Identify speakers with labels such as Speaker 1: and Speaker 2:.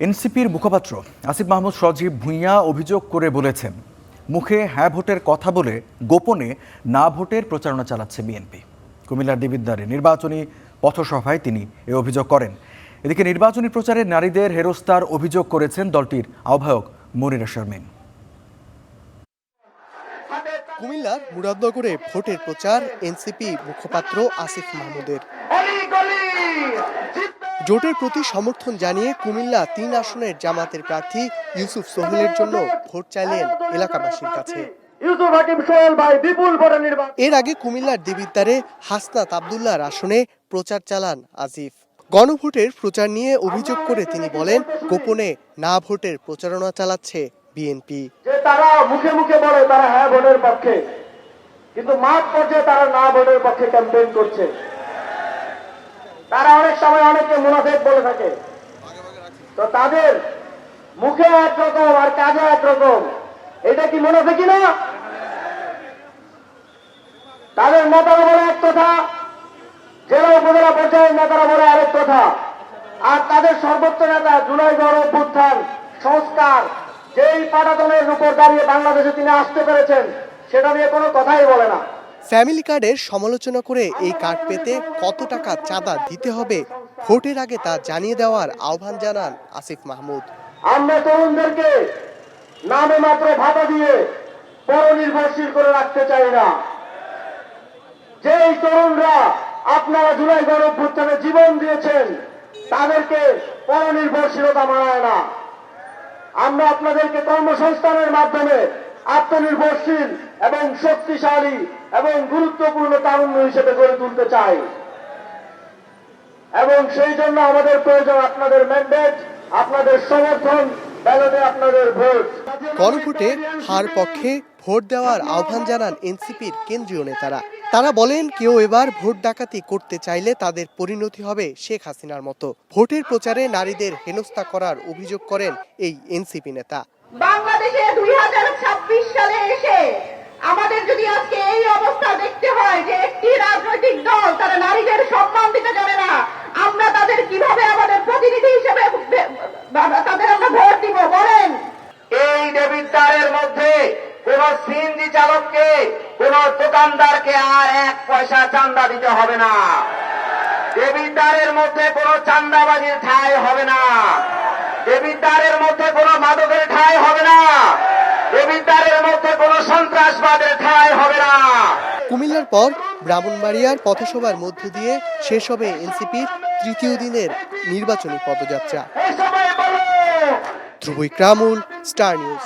Speaker 1: এনসিপির মুখপাত্র আসিফ মাহমুদ সজীব ভুঁইয়া অভিযোগ করে বলেছেন, মুখে হ্যাঁ ভোটের কথা বলে গোপনে না ভোটের প্রচারণা চালাচ্ছে বিএনপি। কুমিল্লার দেবিদ্বারে নির্বাচনী পথসভায় তিনি এ অভিযোগ করেন। এদিকে নির্বাচনী প্রচারে নারীদের হেরস্তার অভিযোগ করেছেন দলটির আহ্বায়ক মনিরা শারমিন।
Speaker 2: কুমিল্লার মুরাদনগরে ভোটের প্রচার এনসিপি মুখপাত্র আসিফ মাহমুদের। জোটের প্রতি সমর্থন জানিয়ে কুমিল্লা ৩ আসনের জামাতের প্রার্থী ইউসুফ সোহেলের জন্য ভোট চাইলেন এলাকাবাসীর কাছে। এর আগে কুমিল্লার দেবিদ্বারে হাসনাত আব্দুল্লাহর আসনে প্রচার চালান আসিফ। গণভোটের প্রচার নিয়ে অভিযোগ করে তিনি বলেন, গোপনে না ভোটের প্রচারণা চালাচ্ছে বিএনপি।
Speaker 3: তারা মুখে মুখে বলে তারা হ্যাঁ ভোটের পক্ষে, কিন্তু মাঠ পর্যায়ে তারা না ভোটের পক্ষে ক্যাম্পেইন করছে। তারা অনেক সময় অনেকে মুনাফেক বলে থাকে, তো তাদের মুখে একরকম আর কাজে একরকম, এটা কি মুনাফেকি না? তাদের নেতারা বলে এক কথা, জেলা উপজেলা পর্যায়ের নেতারা বলে আরেক কথা, আর তাদের সর্বোচ্চ নেতা জুলাই গণঅভ্যুত্থান সংস্কার যেই পাটাতনের উপর দাঁড়িয়ে বাংলাদেশে তিনি আসতে পেরেছেন সেটা নিয়ে কোনো কথাই বলে না।
Speaker 2: ফ্যামিলি কার্ডের সমালোচনা করে এই কার্ড পেতে কত টাকা চাঁদা দিতে হবে ভোটের আগে তা জানিয়ে দেওয়ার আহ্বান জানান আসিফ মাহমুদ।
Speaker 3: আমরা তরুণদেরকে নামে মাত্র ভাতা দিয়ে পরনির্ভরশীল করে রাখতে চাই না। যেই তরুণরা আপনারা জুলাই গণঅভ্যুত্থানে জীবন দিয়েছেন তাদেরকে পরনির্ভরশীলতা মানায় না। আমরা আপনাদেরকে কর্মসংস্থানের মাধ্যমে আত্মনির্ভরশীল এবং শক্তিশালী এবং গুরুত্বপূর্ণ তারুণ্য হিসেবে গড়ে তুলতে চাই, এবং সেই জন্য আমাদের প্রয়োজন আপনাদের ম্যান্ডেট, আপনাদের সমর্থন, ব্যালটে আপনাদের ভোট।
Speaker 2: গণভোটে হার পক্ষে ভোট দেওয়ার আহ্বান জানান এনসিপির কেন্দ্রীয় নেতারা। তারা বলেন, কেউ এবার ভোট ডাকাতি করতে চাইলে তাদের পরিণতি হবে শেখ হাসিনার মতো। ভোটের প্রচারে নারীদের হেনস্থা করার অভিযোগ করেন এই এনসিপি নেতা।
Speaker 4: বাংলাদেশে 2026 সালে এসে আমাদের যদি আজকে এই অবস্থা দেখতে হয় যে একটি রাজনৈতিক দল তারা নারীদের সম্মান দিতে জানে না, আমরা তাদের কিভাবে আমাদের প্রতিনিধি হিসেবে তাদের আমরা ভোট দিব বলেন?
Speaker 3: এই দেবিদ্বারের মধ্যে কোন সিএনজি চালককে, কোন দোকানদারকে আর 1 পয়সা চাঁদা দিতে হবে না। দেবিদ্বারের মধ্যে কোন চাঁদাবাজির ঠাঁই হবে না। দেবিদ্বারের মধ্যে কোন মাদকের ঠাঁই হবে না। দেবিদ্বারের মধ্যে কোন সন্ত্রাসবাদের ঠাঁই হবে না।
Speaker 2: কুমিল্লার পর ব্রাহ্মণবাড়িয়ার পথসভার মধ্য দিয়ে শেষ হবে এনসিপির ৩য় দিনের নির্বাচনী পদযাত্রা। ধ্রুব ইকরামুল, স্টার নিউজ।